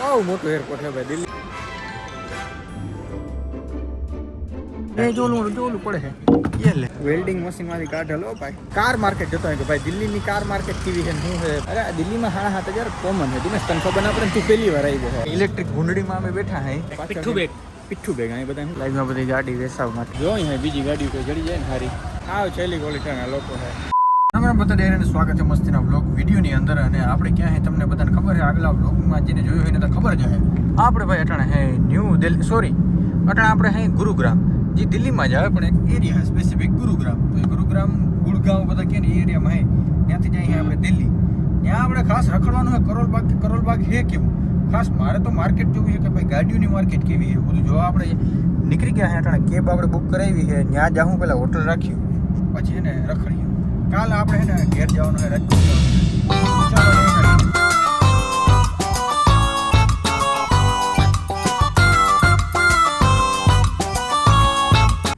બહુ મોટું એરપોર્ટ છે ભાઈ દિલ્હી. એ જોલું પડે છે વેલ્ડિંગ મશીન માંથી કાઢેલો ભાઈ. કાર માર્કેટ જતો હોય કે ભાઈ દિલ્હીની કાર માર્કેટ કેવી છે શું છે. અરે દિલ્હીમાં 7,000 કોમન છે. દિનેશ તને ખબર ના પડે તું પહેલી વાર આવી ગયો. ઇલેક્ટ્રિક ભૂંડડીમાં અમે બેઠા હે. પીઠું બેગ અહીં બધા લાઈવમાં બધી ગાડી વેસાવ માટે જોઈ હે. બીજી ગાડી કોઈ જડી જાય ને સારી આવ છેલ્લી ક્વોલિટીના લોકો છે. તમારા બધા ડેરાને સ્વાગત છે મસ્તીના વ્લોગ વિડીયોની અંદર. અને આપણે ક્યાં હે તમને બધાને ખબર છે. આગલા વ્લોગમાં જેને જોયું હોય ને તો ખબર જ હે. આપણે ભાઈ અટાણે હે ન્યૂ દિલ્હી સોરી અટાણે આપણે હે ગુરુગ્રામ જે દિલ્હીમાં જ આવે પણ એક એરિયા સ્પેસિફિક ગુરુગ્રામ. તો એ ગુરુગ્રામ ગુડગાંવ બધા કે એ એરિયામાં હે ત્યાંથી જઈએ આપણે દિલ્હી. ત્યાં આપણે ખાસ રખડવાનું હોય કરોલબાગ હે કેવું ખાસ મારે તો માર્કેટ જોવી છે કે ભાઈ ગાડીઓની માર્કેટ કેવી છે બધું જોવા. આપણે નીકળી ગયા હે અટાણે કેબ આપણે બુક કરાવી છે. ત્યાં જાઉં પહેલાં હોટલ રાખ્યું પછી એને રખડીએ. કાલે આપણે હે ને ઘેર જવાનું હોય રાજકોટ.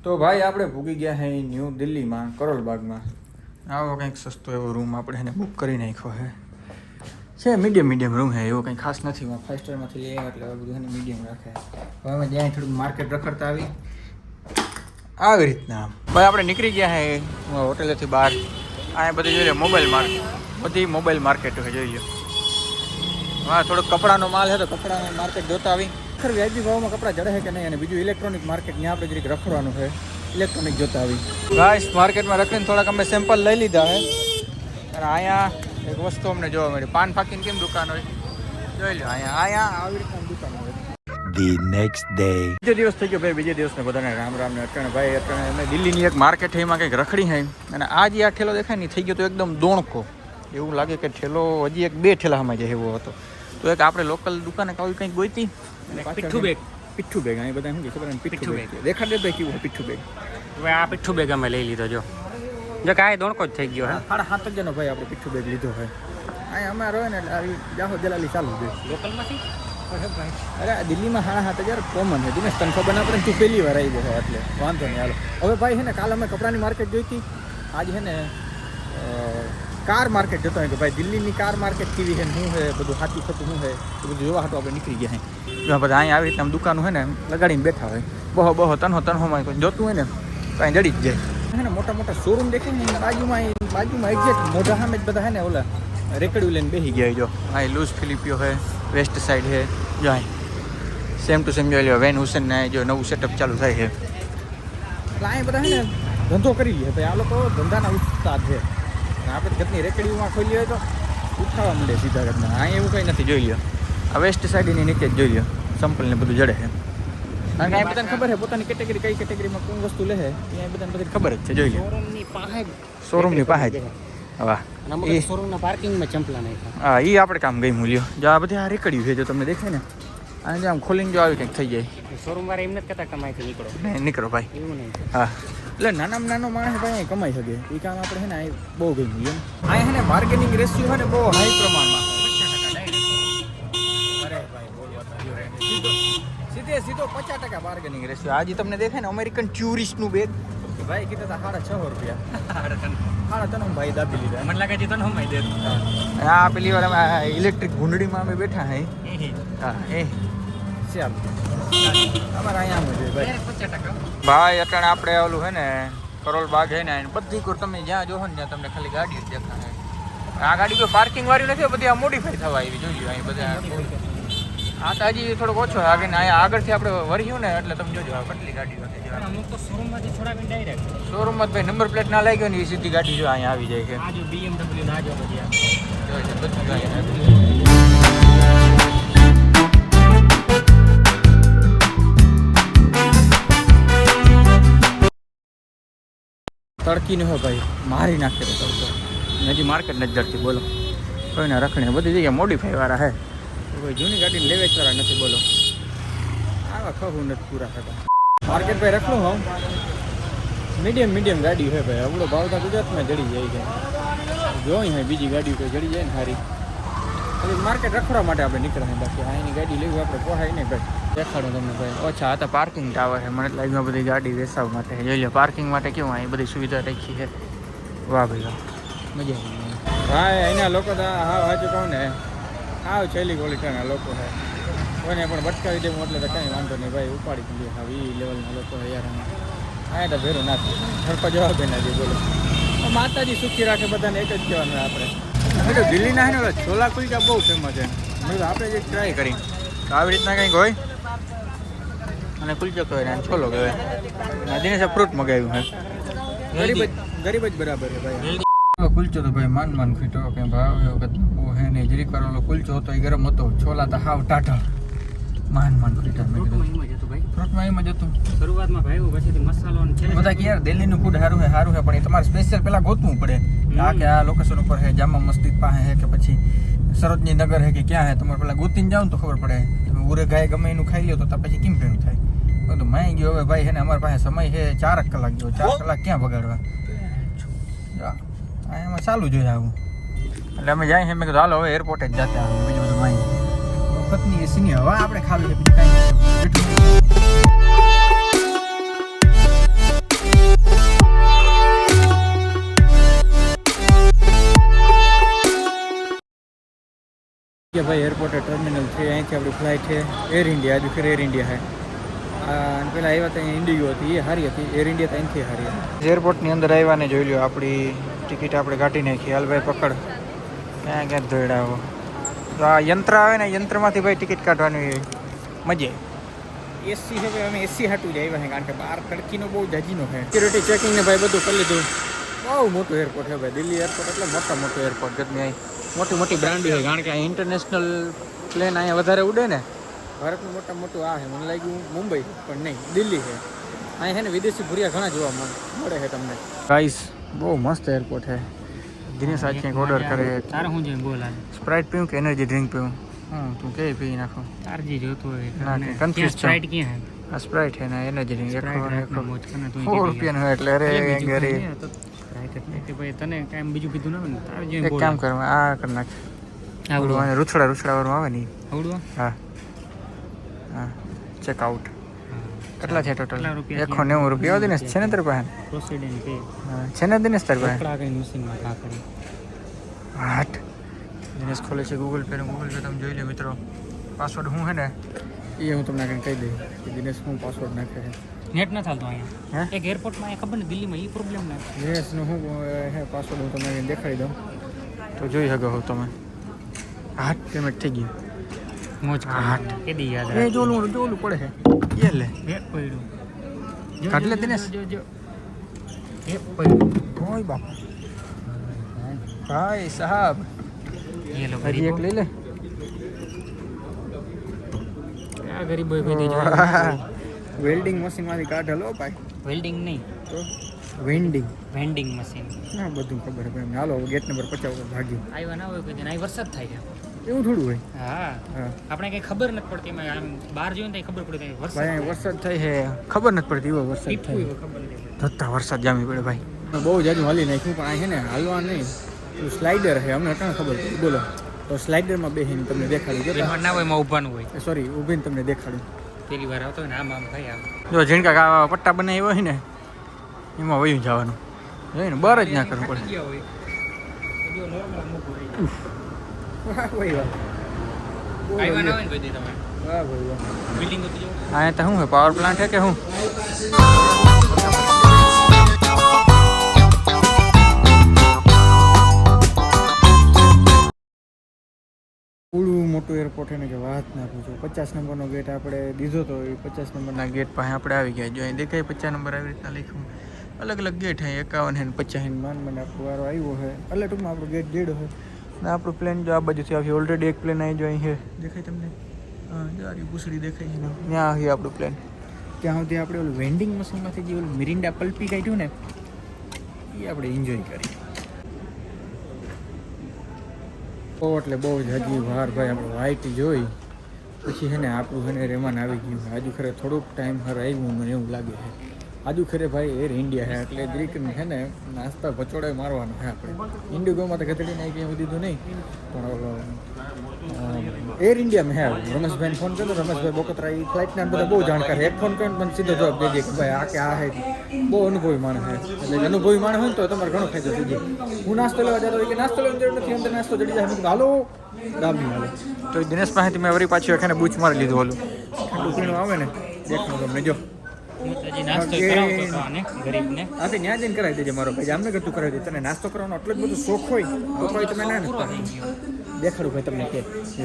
તો ભાઈ આપણે ભૂગી ગયા હે ન્યૂ દિલ્હીમાં કરોલબાગમાં. આવો કંઈક સસ્તો એવો રૂમ આપણે એને બુક કરી નાખ્યો છે મીડિયમ રૂમ છે. એવો કંઈ ખાસ નથી. 5 સ્ટારમાંથી લઈએ એટલે બધું એને મીડિયમ રાખે. હવે અમે જ્યાં થોડુંક માર્કેટ રખડતા આવી રીતના ભાઈ આપણે નીકળી ગયા હે હોટેલેથી બહાર. અહીંયા બધી જોઈ લો મોબાઈલ માર્કેટ છે જોઈ લો. હા થોડોક કપડાનો માલ છે તો કપડાનો માર્કેટ જોતા આવી. ખરેખર વ્યાજબી ભાવમાં કપડાં જડે છે કે નહીં. અને બીજું ઇલેક્ટ્રોનિક માર્કેટ ત્યાં આપણે જરીક રખડવાનું છે. ઇલેક્ટ્રોનિક જોતા આવી ગાઈસ. માર્કેટમાં રખડીને થોડાક અમે સેમ્પલ લઈ લીધા છે. અને અહીંયા એક વસ્તુ અમને જોવા મળી. પાન ફાકીને કેમ દુકાન હોય જોઈ લો. અહીંયા આવી રીતના દુકાન હોય. ધી નેક્સ્ટ ડે બીજો દિવસ થઈ ગયો ભાઈ. બીજે દિવસને બધાને રામ ને અટણ ભાઈ. અટણ અમે દિલ્હીની એક માર્કેટ છે એમાં કંઈક રખડી છે. અને આ જે આ ઠેલો દેખાય ને થઈ ગયો તો એકદમ દોણકો. એવું લાગે કે ઠેલો હજી એક 2 ઠેલામાં જાય એવો હતો. તો એક આપણે લોકલ દુકાને કઈ કંઈક ગોઈતી પીઠું બેગ અહીં બધા શું ખબર પીઠું બેગ દેખાડે ભાઈ કેવું પીઠું બેગ. હવે આ પીઠું બેગ અમે લઈ લીધો જો કાંઈ દોણકો જ થઈ ગયો હે. 7,500 ભાઈ આપણે પીઠું બેગ લીધો હોય. અહીં અમારે હોય ને આવી જાહો દલાલી ચાલુ છે લોકલમાંથી. અરે દિલ્હીમાં 7,500 કોમન છે. દિનેશ તને ખબર ના પડે તું પહેલી વાર આવી ગયો એટલે વાંધો નહીં હાલો. હવે ભાઈ છે ને કાલે અમે કપડાની માર્કેટ જોઈ હતી. આજે છે ને કાર માર્કેટ જતો હોય કે ભાઈ દિલ્હીની કાર માર્કેટ કેવી છે શું છે બધું સાચું થતું શું છે એ બધું જોવા હાટું આપણે નીકળી ગયા છે. જો બધા અહીંયા આવી રીતના દુકાનો હોય ને લગાડીને બેઠા હોય. બહો તનહોમાં કોઈ જોતું હોય ને કાંઈ જડી જ જાય છે ને. મોટા શોરૂમ દેખાય ને બાજુમાં એક્ઝેક્ટ મોઢા સામે જ બધા છે ને ઓલા રેકડીઓ લઈને બેસી ગયા. જો અહીં લૂઝ ફિલિપિયો છે વેસ્ટ સાઈડ છે. જો અહીં સેમ ટુ સેમ જોઈ લો વેન હુસેન ને જો નવું સેટઅપ ચાલુ થાય છે. એટલે અહીં બધા છે ને ધંધો કરી લે ભાઈ. આ લોકો ધંધાના ઉસ્તાદ છે. આપણે ઘરની રેકડીઓમાં ખોલી હોય તો ઉઠાવવા મળે સીધા ઘરના. અહીં એવું કંઈ નથી જોઈ લો. આ વેસ્ટ સાઈડની નીચે જ જોઈ લો સંપલને બધું જડે છે. કારણ કે અહીં બધાને ખબર છે પોતાની કેટેગરી કઈ કેટેગરીમાં કોણ વસ્તુ લે છે એ બધાને બધી ખબર જ છે. જોઈ લો શોરૂમની પાસે જ. વાહ એ શોરૂમના પાર્કિંગમાં ચંપલા નાખ્યા. હા એ આપણે કામ ગઈ મૂલ્યો. જો આ બધી આ રેકડીઓ છે જો તમને દેખાય ને અને આમ ખોલીને જો આવી કંઈક થઈ જાય. શોરૂમ વાળા એમ નથી કહેતા કમાઈથી નીકળો. નહીં નીકળો ભાઈ એવું નહીં. હા એટલે નાનામાં નાનો માણસ ભાઈ અહીં કમાઈ શકે એ કામ આપણે છે ને અહીં બહુ ગઈ મૂલ્યો. અહીં છે ને બાર્ગેનિંગ રેશિયો છે ને બહુ હાઈ પ્રમાણમાં. અરે ભાઈ સીધો 50% બાર્ગેનિંગ રેશિયો. આજે તમને દેખાય ને અમેરિકન ટુરિસ્ટનું બેગ ભાઈ કીધા હતા 650 રૂપિયા. 3.5 ભાઈ દાબી લીધા. મને લાગે છે તને હમાઈ દે. આ પેલી વાર અમે ઇલેક્ટ્રિક ભૂંડડીમાં અમે બેઠા હે. હા એ ચાલ અમારે અહીંયા ભાઈ અટાણે આપણે ઓલું હે ને કરોલબાગ હે ને બધી કોર તમે જ્યાં જોહો ને ત્યાં તમને ખાલી ગાડી જ દેખાશે. આ ગાડી કોઈ પાર્કિંગ વાળી નથી. બધી આ મોડિફાઈ થવા આવી જોઈ લો. અહીં બધા આ તો હજી થોડોક ઓછો આગળ ને અહીંયા આગળથી આપણે વર્યું ને એટલે તમે જોજો આ કેટલી ગાડીઓ છે. અમુક તો શોરૂમમાંથી છોડાવીને ડાયરેક્ટ શોરૂમમાં ભાઈ નંબર પ્લેટ ના લાગ્યો ને એ સીધી ગાડી જો અહીંયા આવી જાય છે. આ જો BMW ના જો બધી જોઈ બધું અહીંયા તડકી ન હોય ભાઈ મારી નાખે તો તડકો. હજી માર્કેટ નથી જડતી બોલો. કોઈને રખણે બધી જગ્યાએ મોડિફાઈ વાળા હે. કોઈ જૂની ગાડીને લેવે જ વાળા નથી બોલો. આવા ખવું નથી પૂરા થતા. માર્કેટ ભાઈ રખડું હું મીડિયમ ગાડી હોય ભાઈ. અવડો ભાવતા ગુજરાતમાં જડી જાય છે. જોઈ હોય બીજી ગાડી કોઈ જડી જાય ને સારી પછી માર્કેટ રખડવા માટે આપણે નીકળ્યા. બાકી અહીંની ગાડી લેવી આપણે પોહાય નહીં ભાઈ. દેખાડું તમને ભાઈ ઓછા હતા પાર્કિંગ ટાવર છે. મને લાગ્યું બધી ગાડી વેસાવવા માટે જોઈ લો. પાર્કિંગ માટે કેવું અહીં બધી સુવિધા રાખી છે. વાહ ભાઈ વાહ મજા આવી. ભાઈ અહીંના લોકો તો હાવ હાજુ કહું ને હાવ છેલ્લી ક્વોલિટીના લોકો છે. કોઈને પણ ભટકાવી દેવું એટલે તો કાંઈ વાંધો નહીં ભાઈ, ઉપાડી દીધી. હા એ લેવલના લોકો યાર આ તો ભેરું ના સરપા જવાબ ના દે. બોલો માતાજી સુખી રાખે બધાને, એક જ કહેવાનું આપણે. તો દિલ્હીના છે ને છોલા કુલચા બહુ ફેમસ છે. મેં તો આપણે જે ટ્રાય કરી તો આવી રીતના કંઈક હોય અને કુલચો કહેવાય ને છોલો કહેવાય. દિનેશે ફ્રૂટ મગાવ્યું છે. ગરીબ જ બરાબર છે ભાઈ. કુલચો તો ભાઈ માન ફીટો કે ભાવ એવો બહુ હે નહીં. જરીક વાર ઓલો કુલચો હતો એ ગરમ હતો, છોલા તો હાવ ટાટા માન ફીટા. ફ્રૂટમાં એમ જ હતું શરૂઆતમાં ભાઈ પછી મસાલો બધા કે યાર દિલ્હીનું ફૂડ સારું છે પણ એ તમારે સ્પેશિયલ પહેલાં ગોતવું પડે આ કે આ લોકેશન ઉપર છે, જામા મસ્જિદ પાસે છે કે પછી સરોજની નગર છે કે ક્યાં છે. તમારે પહેલાં ગોતીને જાવ ને તો ખબર પડે. તમે ઉરે ગાય ગમે એનું ખાઈ લ્યો તો પછી કેમ ભેરું થાય. તો માઈ ગયો હવે ભાઈ છે ને અમારી પાસે સમય છે 4 કલાક જેવો. 4 કલાક ક્યાં બગાડવા, એમાં ચાલુ જોઈએ આવું. એટલે અમે જાય છે મેં કીધું હાલો હવે એરપોર્ટે જ જતા બીજું બધું માઈ વખતની એસીની હવા આપણે ખાવી છે બીજું કાંઈ કે ભાઈ એરપોર્ટ ટર્મિનલ છે. અહીંથી આપણી ફ્લાઇટ છે એર ઇન્ડિયા. આજે ફિર એર ઇન્ડિયા છે. અને પહેલાં આવ્યા ત્યાં ઇન્ડિગો હતી, એ સારી હતી. એર ઇન્ડિયા ત્યાંથી સારી હતી. એરપોર્ટની અંદર આવ્યા ને જોઈ લો આપણી ટિકિટ આપણે કાઢી નાખી. હાલ ભાઈ પકડ, ક્યાં દોડાવો. તો આ યંત્ર આવે ને યંત્રમાંથી ભાઈ ટિકિટ કાઢવાની મજા. એસી છે ભાઈ, અમે એસી હાટું જ આવ્યા છે કારણ કે બહાર તડકીનો બહુ જાજીનો છે. સિક્યુરિટી ચેકિંગ ને ભાઈ બધું કરી લીધું. બહુ મોટું એરપોર્ટ છે ભાઈ. દિલ્હી એરપોર્ટ એટલે મોટું એરપોર્ટ. ગમે અહીં મોટી બ્રાન્ડ છે કારણ કે આ ઇન્ટરનેશનલ પ્લેન અહીંયા વધારે ઉડે ને. ભારતનું મોટું આ છે. મને લાગ્યું મુંબઈ પણ નહીં, દિલ્હી છે. અહીંયા છે ને વિદેશી ભૂરિયા ઘણા જોવા મળે છે તમને. ગાઈસ બહુ મસ્ત એરપોર્ટ છે. દિનેશ આજ કંઈક ઓર્ડર કરે. તારે શું જોઈએ બોલ? સ્પ્રાઇટ પીવું કે એનર્જી ડ્રિંક પીવું? તું કે પી નાખો. તારજી જોતો હોય ના કન્ફ્યુઝ સ્પ્રાઇટ ક્યાં હે? આ સ્પ્રાઇટ છે ને એનર્જી ડ્રિંક ₹1 રૂપિયાનું હોય એટલે અરે ગરી તને કાંઈ બીજું કીધું ના હોય ને તારે જે એક કામ કરવા આ કરી નાખ. આવડું રૂછડા વાળું આવે ને આવડું. હા ચેક આઉટ. કેટલા છે ટોટલ? ₹190 દિનેશ છે ને તારી પાસે? પ્રોસીડન્ટ પે છે ને દિનેશ તારી પાસે? મશીનમાં કા કરી હાટ દિનેશ ખોલે છે ગૂગલ પે. તમે જોઈ લો મિત્રો. પાસવર્ડ શું છે ને એ હું તમને આગળ કહી દઈશ કે દિનેશ શું પાસવર્ડ નાખે છે. નેટ ન ચાલતો અહીંયા એક એરપોર્ટમાં ખબર ને દિલ્હીમાં એ પ્રોબ્લેમ ના દિનેશનું શું હે પાસવર્ડ હું તમને દેખાડી દઉં તો જોઈ શકો હો તમે. હાટ પેમેન્ટ થઈ ગયું. મોજ હાટ કેદી યાદ એ જોલું પડે છે એ લે બે પડ્યું કાઢ લે દિનેશ. જો એ પડ્યું ઓય બાપા ભાઈ સાહેબ એ લો હજી એક લઈ લે. આ ગરીબ હોય કોઈ વેલ્ડિંગ મશીનમાંથી કાઢેલો ભાઈ. વેલ્ડિંગ નહીં તો વેન્ડિંગ મશીન. ના બધું ખબર છે ભાઈ. હાલો ગેટ નંબર 50 ઉપર ભાગ્યું. આવ્યા ના હોય કોઈ દિન અહીં વરસાદ થાય છે. એવું થોડું હોય. હા આપણે કઈ ખબર નથી પડતી. એમાં આમ બહાર જોઈને તો ખબર પડે ભાઈ વરસાદ થાય છે ખબર નથી પડતી. એવો વરસાદ થાય ધત્તા વરસાદ જામી પડે ભાઈ. બહુ જાજુ હાલી નાખ્યું પણ આ છે ને હાલવા નહીં. સ્લાઇડર છે અમને અટાણે ખબર પડી. બોલો તો સ્લાઇડરમાં બેસીને તમને દેખાડ્યું. ના હોય એમાં ઊભાનું હોય. સોરી ઊભીને તમને દેખાડ્યું. પેલી વાર આવતો હોય ને આમ ભાઈ આમ જો ઝીણકા પટ્ટા બનાવ્યા હોય ને એમાં વયું જવાનું જોઈને બર જ ના કરવું પડે. અહીંયા તો શું છે પાવર પ્લાન્ટ છે કે શું? પૂરું મોટું એરપોર્ટ છે ને કે વાત ના પૂછો. 50 નંબરનો ગેટ આપણે દીધો તો એ 50 નંબરના ગેટ પાસે આપણે આવી ગયા. જો અહીં દેખાય 50 નંબર આવી રીતના લખ્યું. અલગ અલગ ગેટ છે 51 છે 50 મને આપણો વારો આવ્યો છે. એટલે ટૂંકમાં આપણો ગેટ જેડો છે ને આપણું પ્લેન જો આ બાજુથી આવી. ઓલરેડી એક પ્લેન અહીં જો અહીં છે દેખાય તમને. હા જારી પૂછડી દેખાય છે ને ત્યાં આવી આપણું પ્લેન. ત્યાં સુધી આપણે ઓલું વેન્ડિંગ મશીનમાંથી જે ઓલું મિરિન્ડા પલ્પી કાઢ્યું ને એ આપણે એન્જોય કરી. એટલે બહુ જ હજી વાર ભાઈ આપણે વાઇટ જોઈ પછી છે ને આપણું છે ને રેમાન આવી ગયું. હજુ ખરે થોડુંક ટાઈમ હર આવ્યું મને એવું લાગે છે. આજુ ખરે ભાઈ એર ઇન્ડિયા હે એટલે દરેક છે ને નાસ્તા ભચોડે મારવાનું છે આપણે ઇન્ડિગોમાં તો ગધડી નાખી એવું દીધું નહીં પણ એર ઇન્ડિયામાં હે રમેશભાઈને ફોન કર્યો રમેશભાઈ બોકતરા એ ફ્લાઇટના બધા બહુ જાણકાર છે એક ફોન કરીને મને સીધો જવાબ દે દે કે ભાઈ આ કે આ હે બહુ અનુભવી માણસ છે એટલે અનુભવી માણસ હોય ને તો તમારે ઘણો ફાયદો થઈ જાય હું નાસ્તો લેવા જતો કે નાસ્તો લેવાની જરૂર નથી અંદર નાસ્તો ચડી જાય મેં હાલો દાબી હાલો તો દિનેશ પાસેથી મેં વળી પાછી આખાને બૂચ મારી લીધું ઓલું ઠંડુ પીણું આવે ને દેખો તમને જો નાસ્તો કરાવતો હતો આને ગરીબને હા તો ત્યાં જઈને કરાવી દેજે મારો ભાઈ જામનગર તું કરાવી દે તને નાસ્તો કરવાનો એટલો જ બધો શોખ હોય તો ભાઈ તમે ના નથી દેખાડું ભાઈ તમને કે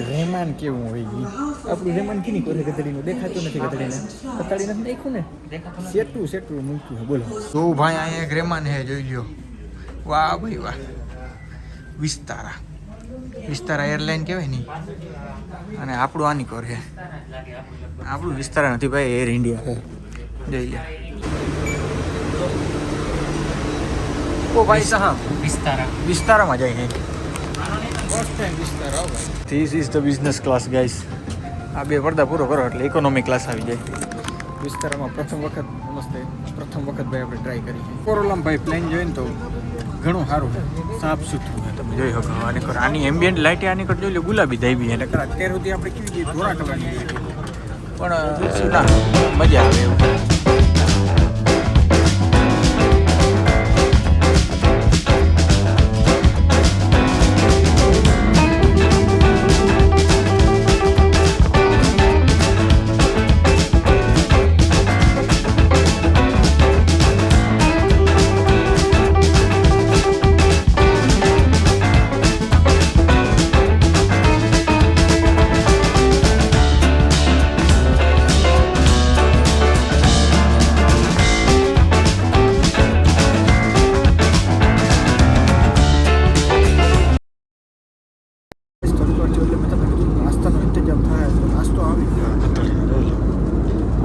રહેમાન કેવું હોય એ આપણું રહેમાન કેની કરે ગધડીનું દેખાતું નથી ગધડીને ગધડી નથી દેખ્યું ને સેટું મૂક્યું બોલો તો ભાઈ અહીંયા એક રહેમાન હે જોઈ લ્યો વાહ ભાઈ વાહ વિસ્તારા એરલાઇન કહેવાય ને અને આપણું આની કોર છે આપણું વિસ્તારા નથી ભાઈ એર ઇન્ડિયા છે જોઈ લે ઓ ભાઈ સાહેબ વિસ્તારામાં જાય છે ફર્સ્ટ ટાઈમ વિસ્તારા ભાઈ this is the business class guys આ બે પડદા પૂરો કરો એટલે ઇકોનોમી ક્લાસ આવી જાય વિસ્તારામાં પ્રથમ વખત ભાઈ આપણે ટ્રાય કરી છે કોરોલામાં ભાઈ પ્લેન જોઈને તો ઘણું સારું છે સાફ સુથરું છે તમે જોઈ શકો અને આની એમ્બિયન્ટ લાઇટ આની કર જોઈ લો ગુલાબી થઈ એટલે અત્યાર સુધી આપણે કેવી જઈએ ધોરા કરવાની પણ ના મજા આવે એવું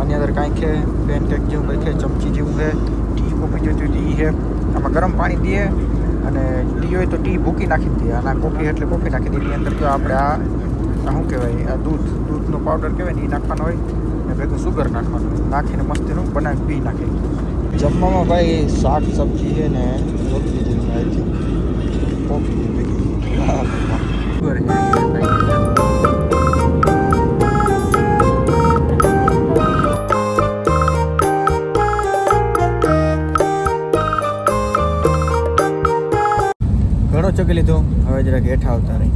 આની અંદર કાંઈક છે પેનકેક જેવું કંઈક છે ચમચી જેવું છે ટી કોફી જોઈતી ટી છે આમાં ગરમ પાણી દઈએ અને ટી હોય તો ટી ભૂકી નાખી દઈએ અને કોફી એટલે કોફી નાખી દઈએ એની અંદર તો આપણે આ શું કહેવાય આ દૂધનો પાવડર કહેવાય ને એ નાખવાનો હોય ને ભેગું સુગર નાખવાનું હોય નાખીને મસ્તીનું બનાવી પી નાખી જમવામાં ભાઈ શાક સબ્જી છે ને રોટલી જેવું આવી કોફી ઘણો ચકી લીધો હવે જરાક હેઠા આવતા રહી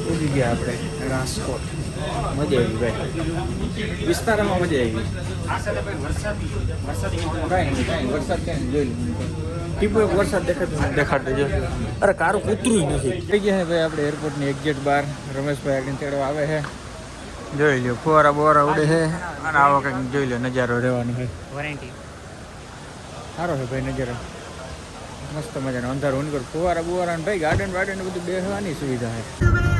ઉગી ગયા આપણે રાજકોટ મજા આવી ભાઈ વિસ્તારમાં મજા આવી કાંઈ વરસાદ ક્યાં જોઈ ટીપો એક વરસાદ દેખાડ દેજો અરે કારું કૂતરું નથી થઈ ગયા છે ભાઈ આપણે એરપોર્ટની એક્ઝેટ બહાર રમેશભાઈ આગળ તેડવા આવે છે જોઈ લ્યો ફુવારા બોરા ઉડે છે અને આવો કંઈક જોઈ લો નજારો રહેવાનો છે વોરંટી સારો છે ભાઈ નજારો મસ્ત મજાનો અંધારો ફુવારા બુવારા ભાઈ ગાર્ડન બધું બેસવાની સુવિધા છે